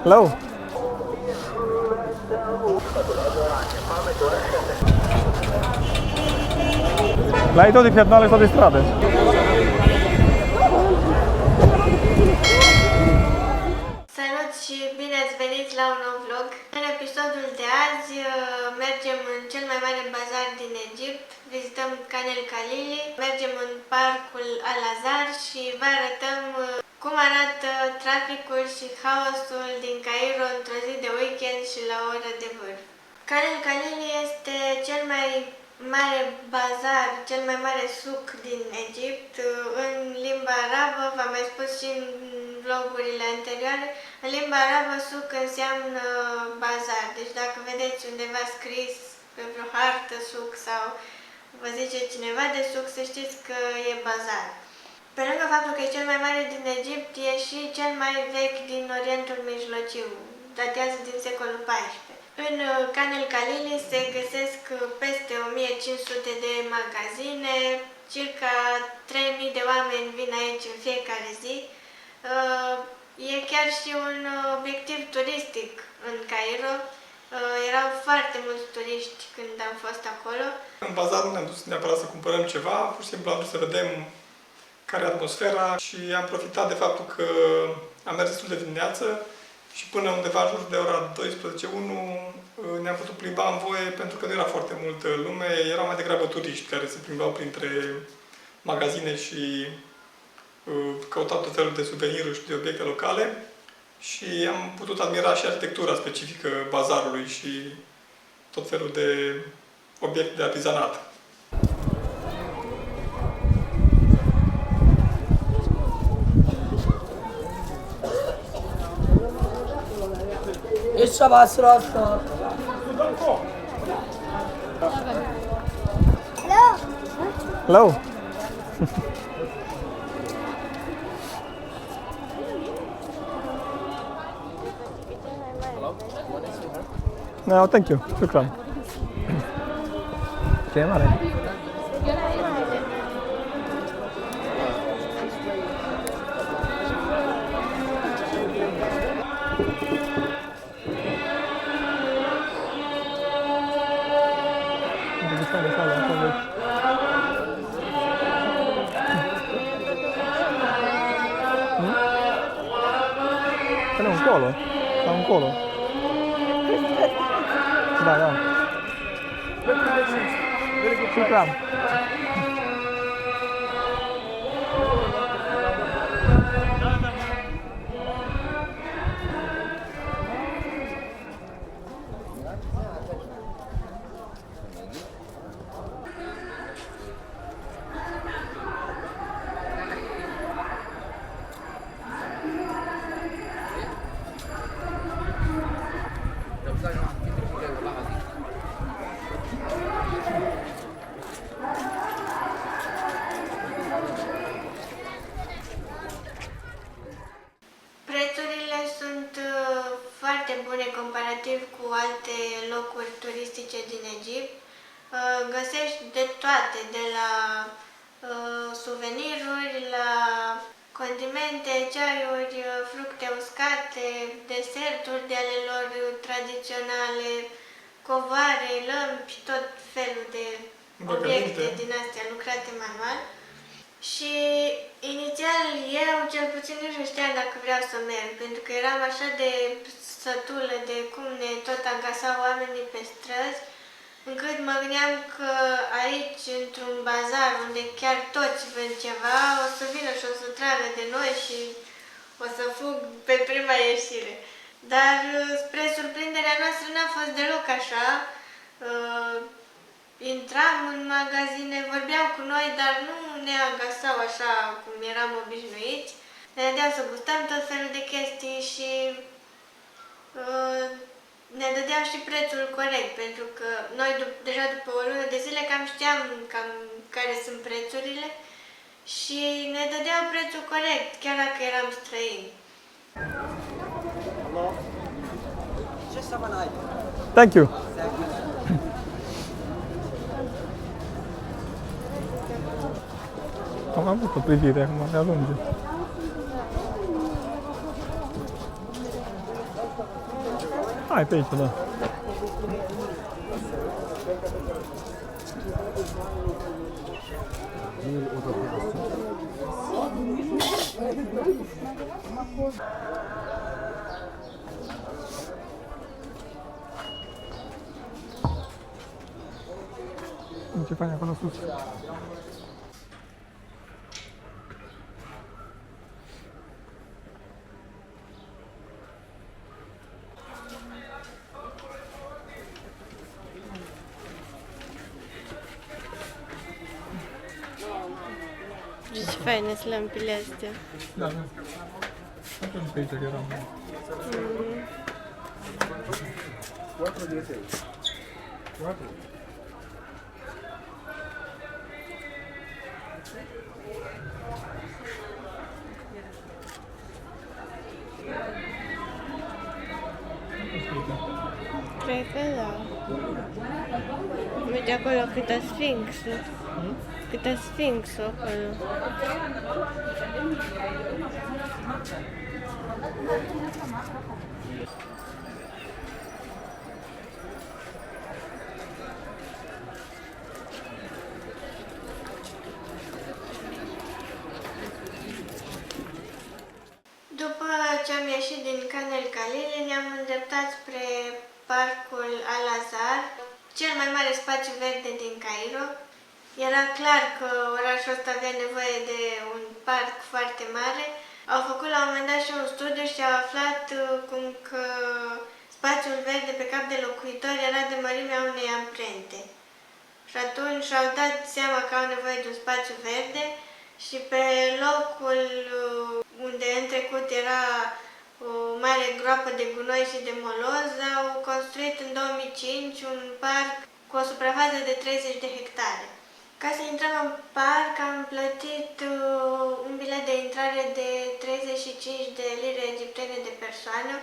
Hello. La tot de piatonale sau de stradă? Salut și bine ați venit la un nou vlog. În episodul de azi mergem în cel mai mare bazar din Egipt, vizităm Khan el-Khalili, mergem în parcul Al-Azhar și vă arătăm cum arată traficul și haosul din Cairo într-o zi de weekend și la o oră de vârf. Khan el-Khalili este cel mai mare bazar, cel mai mare suc din Egipt. În limba arabă, v-am mai spus și în vlogurile anterioare, în limba arabă suc înseamnă bazar. Deci dacă vedeți undeva scris pe vreo hartă suc sau vă zice cineva de suc, să știți că e bazar. Pe lângă faptul că e cel mai mare din Egipt, e și cel mai vechi din Orientul Mijlociu, datează din secolul XIV. În Khan el-Khalili se găsesc peste 1500 de magazine, circa 3000 de oameni vin aici în fiecare zi. E chiar și un obiectiv turistic în Cairo. Erau foarte mulți turiști când am fost acolo. În bazar nu ne-am dus neapărat să cumpărăm ceva, pur și simplu am vrut să vedem care e atmosfera și am profitat de faptul că am mers destul de dimineață și până undeva în jur de ora 12:01 ne-am putut plimba în voie pentru că nu era foarte multă lume, erau mai degrabă turiști care se plimbau printre magazine și căutau tot felul de suveniruri și de obiecte locale și am putut admira și arhitectura specifică bazarului și tot felul de obiecte de artizanat. Essa va a Hello. No, thank you. Shukran. Ce mare. C'è un colo? C'è un colo? Da, da. Shukran. Prețurile sunt foarte bune comparativ cu alte locuri turistice din Egipt. Găsești de toate, de la suveniruri, la condimente, ceaiuri, fructe uscate, deserturi de ale lor tradiționale, covoare, lămpi, tot felul de obiecte din astea lucrate manual. Și inițial eu cel puțin nu știam dacă vreau să merg, pentru că eram așa de sătulă de cum ne tot agasau oamenii pe străzi, încât mă gândeam că aici, într-un bazar unde chiar toți vând ceva, o să vină și o să tragă de noi și o să fug pe prima ieșire. Dar spre surprinderea noastră n-a fost deloc așa. Intram în magazine, vorbeau cu noi, dar nu ne agasau așa cum eram obișnuiți. Ne dădeau să gustăm tot felul de chestii și ne dădeau și prețul corect, pentru că noi deja după o lună de zile cam știam cam care sunt prețurile și ne dădeau prețul corect, chiar dacă eram străini. Thank you. Am avut o privire acum, ne ajunge. Hai pe aici, da. Ce faci acolo sus? Ce faine sunt lămpile astea. Da, da. Atunci pe aici că eram. Cred că da. Uite acolo câtă sfinxă. Câtă sfinxă acolo. După ce am ieșit din Khan el-Khalili, ne-am îndreptat spre parcul Al-Azhar, cel mai mare spațiu verde din Cairo. Era clar că orașul ăsta avea nevoie de un parc foarte mare. Au făcut la un moment dat și un studiu și au aflat cum că spațiul verde pe cap de locuitor era de mărimea unei amprente. Și atunci au dat seama că au nevoie de un spațiu verde și pe locul unde în trecut era o mare groapă de gunoi și de moloz, au construit în 2005 un parc cu o suprafață de 30 de hectare. Ca să intrăm în parc am plătit un bilet de intrare de 35 de lire egiptene de persoană.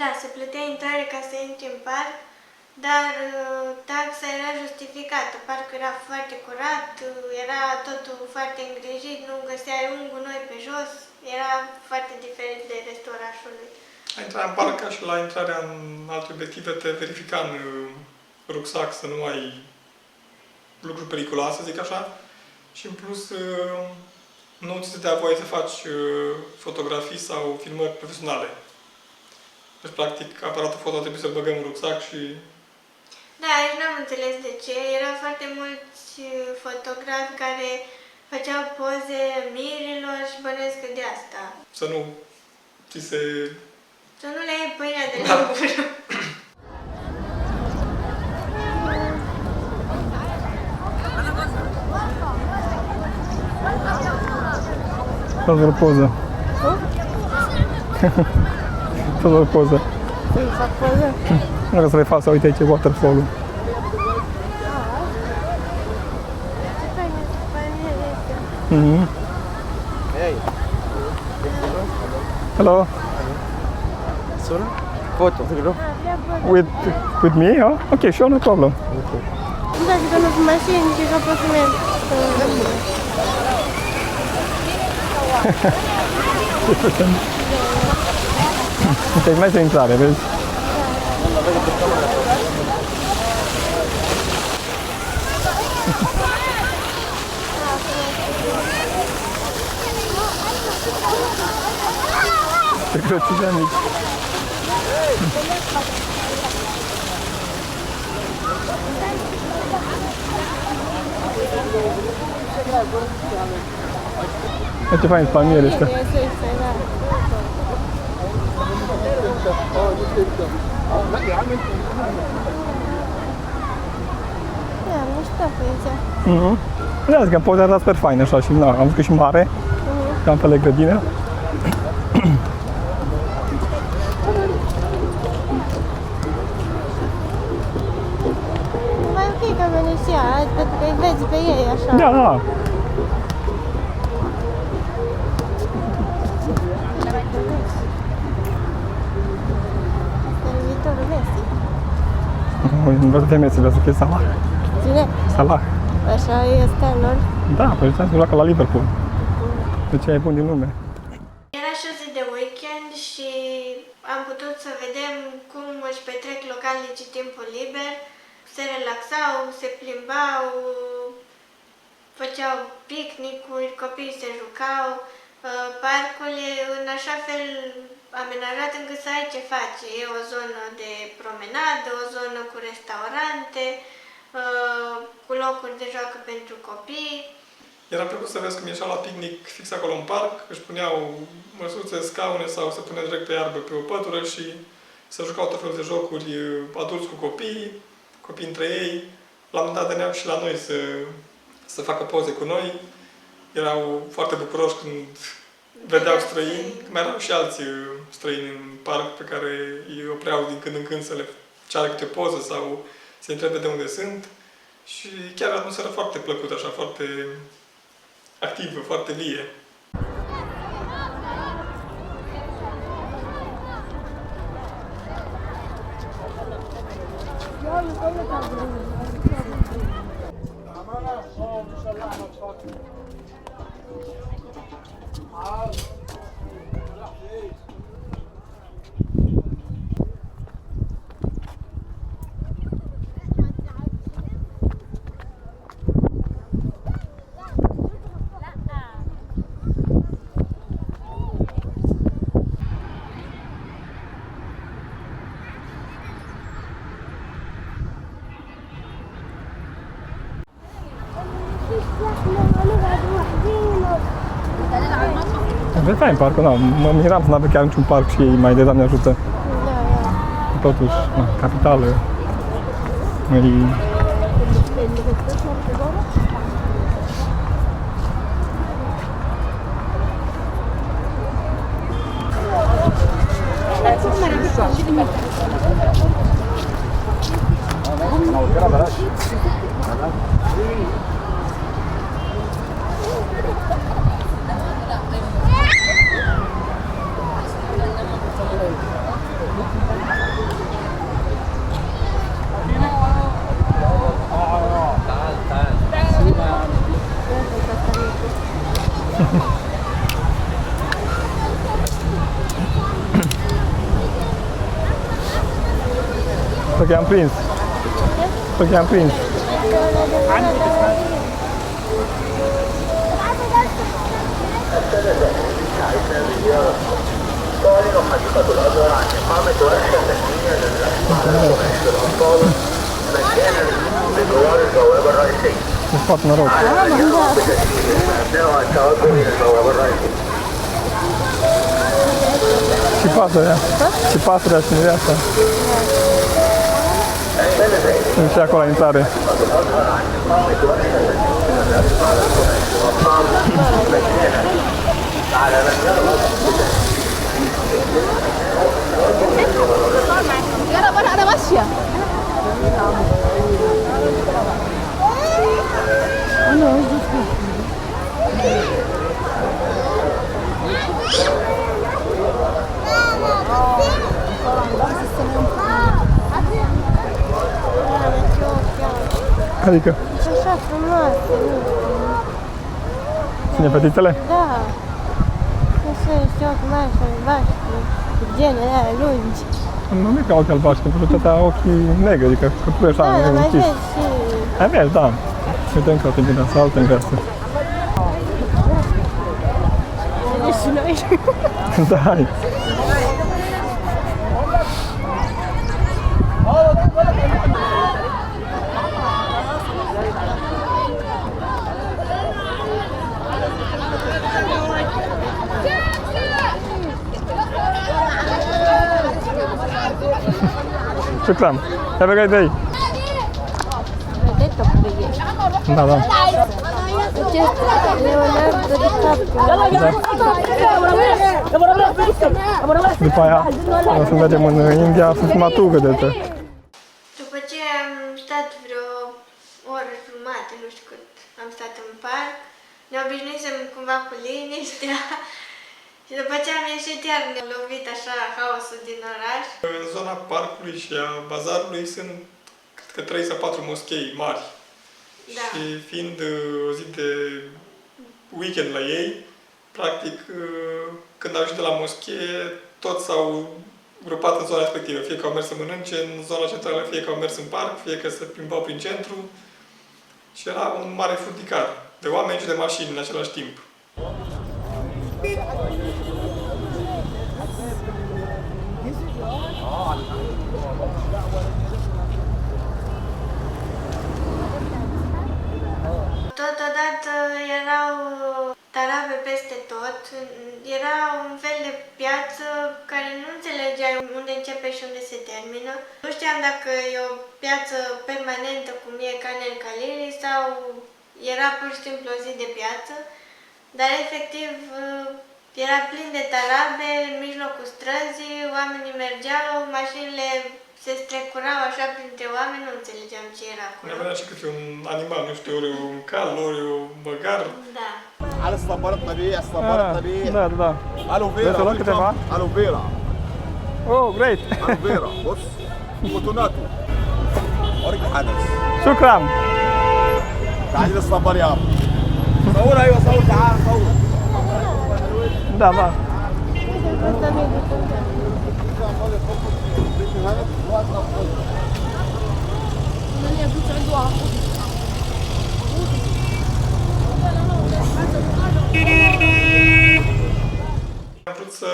Da, se plătea intrare ca să intri în parc, dar taxa era justificată. Parcul era foarte curat, era totul foarte îngrijit, nu găseai un gunoi pe jos, era foarte diferit de restul orașului. La intrarea în parc, ca și la intrarea în alte obiective, te verifica în rucsac să nu ai lucruri periculoase, să zic așa, și în plus nu ți se dea voie să faci fotografii sau filmări profesionale. Deci, practic, aparatul foto trebuie să-l băgăm în rucsac și... Da, aici n-am înțeles de ce. Erau foarte mulți fotografi care făceau poze mirilor și bănuiesc că de asta. Să nu ți se... Să nu le iei pâinea de la gură. Fă-ți o poză. Fă-ți o poză. Să-mi fac poză? Vreau să le fac, să uite aici waterfall-ul. Hello. Sorry? Photo. With me? Oh? Okay, sure, no problem. Da, și că nu sunt mașini și că pot să merg. Uite, mai este intrare, vezi? Ce grățile mici. Ce fain palmieri ăștia. Da, mișto pe aici. Da, zic că poza era super faină așa și na, am văzut că și mare, ca în fel de grădină. Mai ok că veni și ea, pentru că îi vezi pe ei așa. Da, da. Viitorul Messi. Nu vreau să fie Messi, vreau să fie Salah. Cine? Salah. Așa este lor. Da, păi ăsta se joacă la Liverpool. Deci e bun din lume. Era și o zi de weekend și am putut să vedem cum își petrec localnicii timpul liber. Se relaxau, se plimbau, făceau picnicuri, copiii se jucau. Parcul e în așa fel amenajat încât să ai ce face. E o zonă de promenadă, o zonă cu restaurante, cu locuri de joacă pentru copii. Era plăcut să vezi cum ieșeau la picnic fix acolo în parc, își puneau măsuțe, scaune sau se punea direct pe iarbă pe o pătură și se jucau tot felul de jocuri, adulți cu copii între ei. La un moment dat veneau și la noi să facă poze cu noi. Erau foarte bucuroși când vedeau străini. Mai erau și alți străini în parc pe care îi opreau din când în când să le ceară câte o poză sau să întrebe de unde sunt. Și chiar atmosfera foarte plăcută, așa, foarte activă, foarte vie. E fain parcul, da. Mă miram să n-avea chiar niciun parc și ei mai de Doamne ajută. Totuși, na, capitală. Sper că i-am prins. Sper că i-am prins. Îți fac noroc. Și pasărea. Și pasărea și nevasta. Sunt și acolo la intrare. يلا بقى انا ماشيه Adică? și așa frumos. Cine, fetițele? Da. Așa și ochi mari și albaștri, cu genele alea lungi. Nu e ca ochi albaștri, pentru că ochii negri, adică că tu ești Da, dar mai închis. vezi și... Hai vezi, da. Uite încă o tine, sau altă înversă. Și noi. Da, hai. شكرا. Have a great day. Vedeți-o pe ei. Da, da. Acest Leonardo DiCaprio. După aia o să mergem în India să fim matură de te. După ce am stat vreo oră jumate, nu știu cât am stat în parc, ne obișnuisem cumva cu liniștea și după ce am ieșit iar ne-a lovit așa haosul din oraș. În zona parcului și a bazarului sunt, cred că 3 sau 4 moschei mari. Da. Și fiind o zi de weekend la ei, practic, când au ieșit de la moschee, toți s-au grupat în zona respectivă. Fie că au mers să mănânce în zona centrală, fie că au mers în parc, fie că se plimbau prin centru. Și era un mare furticar de oameni și de mașini în același timp. Totodată erau tarabe peste tot. Era un fel de piață care nu înțelegeai unde începe și unde se termină. Nu știam dacă e o piață permanentă cum e Canel Calili sau era pur și simplu o zi de piață, dar efectiv era plin de tarabe în mijlocul străzii, oamenii mergeau, mașinile se strecurau așa printre oameni, nu înțelegeam ce era acolo. Ne venea și câte un animal, nu știu, ori un cal, ori un băgar. Da. على الصبرت طبيعي الصبرت طبيعي Da, da. الو فيرا Veți lua câteva? الو فيرا Oh, great! الو فيرا بص فوتوناتو اوريك الحدث Shukran! تعال الصبر يا ابو صور ايوه صور تعال صور Da, da. Asta mi-e de când. Am vrut să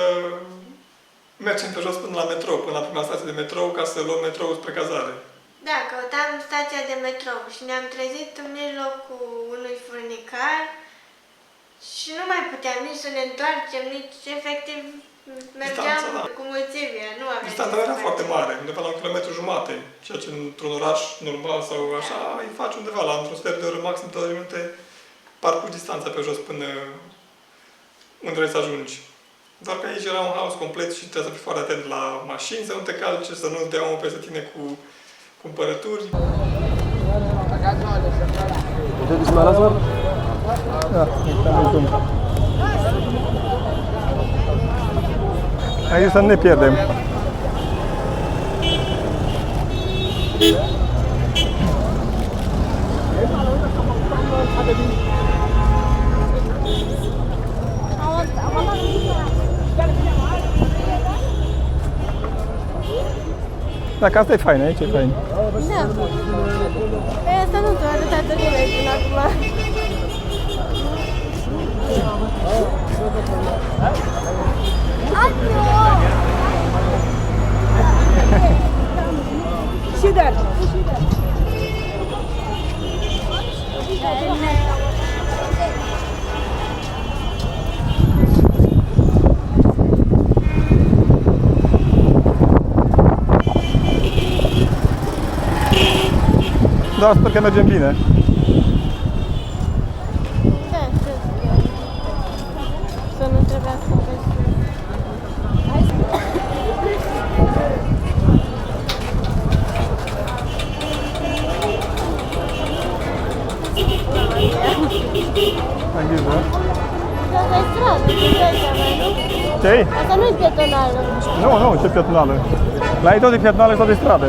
mergem pe jos până la metrou, până la prima stație de metrou, ca să luăm metrou spre cazare. Da, căutam stația de metrou și ne-am trezit în mijlocul unui furnicar și nu mai puteam nici să ne întoarcem, nici efectiv mergeam Distanța, da. cu mulțimea, nu aveam Distanța ce să era facem. foarte mare, undeva la 1,5 km, ceea ce într-un oraș normal sau așa, îi faci undeva la într-un sfert de oră, maxim 20 minute, parcurgi distanța pe jos până unde vrei să ajungi. Doar că aici era un haos complet și trebuie să fii foarte atent la mașini, să nu te calce, să nu dea omul peste tine cu cumpărături. تدرس مع الأصغر؟ Da, uite, aici să nu ne pierdem. Dacă asta e fain, aici e fain. Da. Păi asta nu te arăta toată lumea până acum. Da, sper că mergem bine. Da, cred că să nu trebuiască pe Ai grijă. Asta e stradă, ce dai seama, nu? Ce-i? Asta nu e pietonală. Nu, ce pietonală. La ei tot e pietonală și tot de stradă.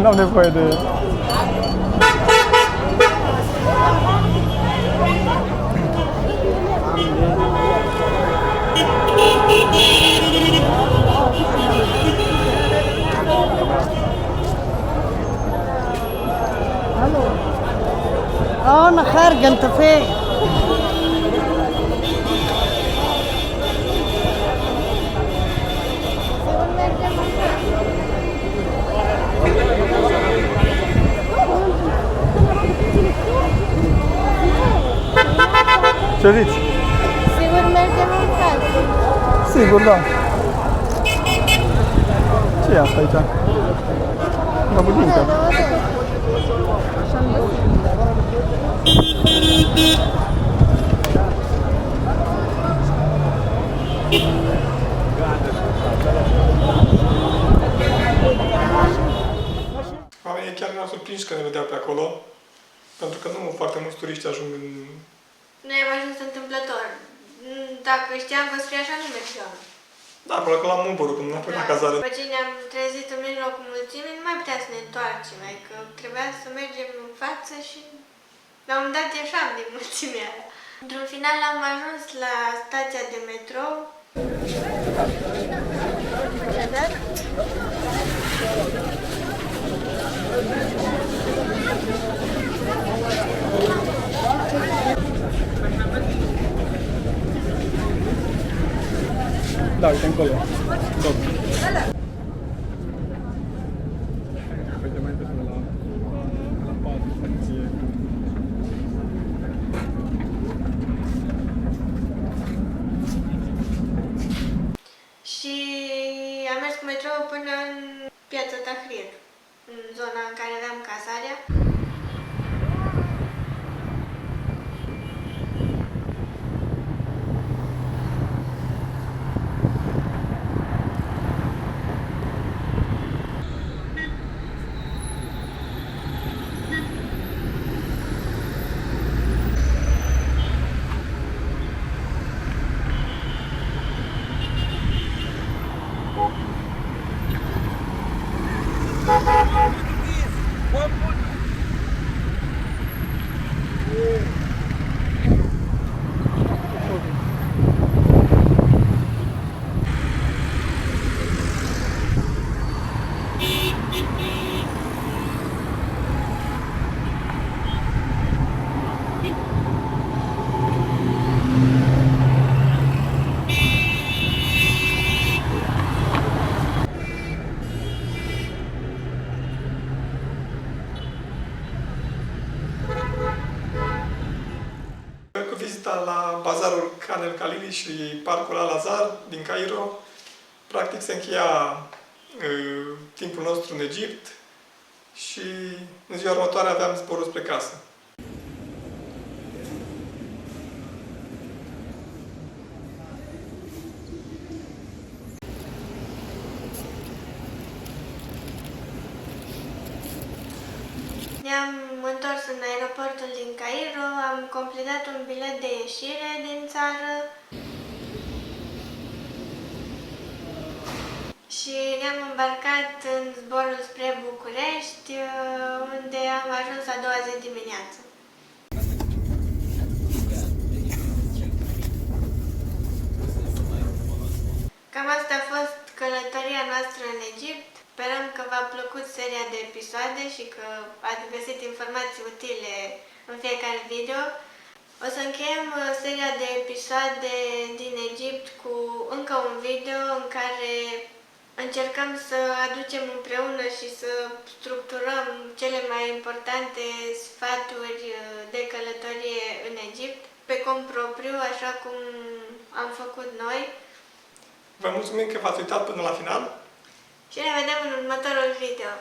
N-am nevoie de... انا خارجه انت فين؟ Ce zici? Sigur mergem în casă. Sigur, da. Ce e asta aici? O budincă. Oamenii chiar ne-au surprins că ne vedeau pe acolo, pentru că nu foarte mulți turiști ajung în... Noi am ajuns întâmplător. Dacă știam că spre așa, nu mergeam. Da, până acolo am umborul, când ne-am la cazare. După ce ne-am trezit în mijlocul mulțimii, nu mai puteam să ne întoarcem, adică trebuia să mergem în față și la un moment dat ieșeam din mulțimea aia. Într-un final am ajuns la stația de metrou Da, uite încolo. Tot. Uite mai târziu la 4, stație. Și am mers cu metrou până în Piața Tahrir, în zona în care aveam cazarea. Cu vizita la bazarul Khan el Khalili și parcul Al-Azhar din Cairo, practic se încheia timpul nostru în Egipt și în ziua următoare aveam zborul spre casă. Ne-am întors în aeroportul din Cairo, am completat un bilet de ieșire din țară și ne-am îmbarcat în zborul spre București, unde am ajuns a doua zi dimineață. Cam asta a fost călătoria noastră în Egipt. Sperăm că v-a plăcut seria de episoade și că ați găsit informații utile în fiecare video. O să încheiem seria de episoade din Egipt cu încă un video în care încercăm să aducem împreună și să structurăm cele mai importante sfaturi de călătorie în Egipt pe cont propriu, așa cum am făcut noi. Vă mulțumim că v-ați uitat până la final. Și ne vedem în următorul video.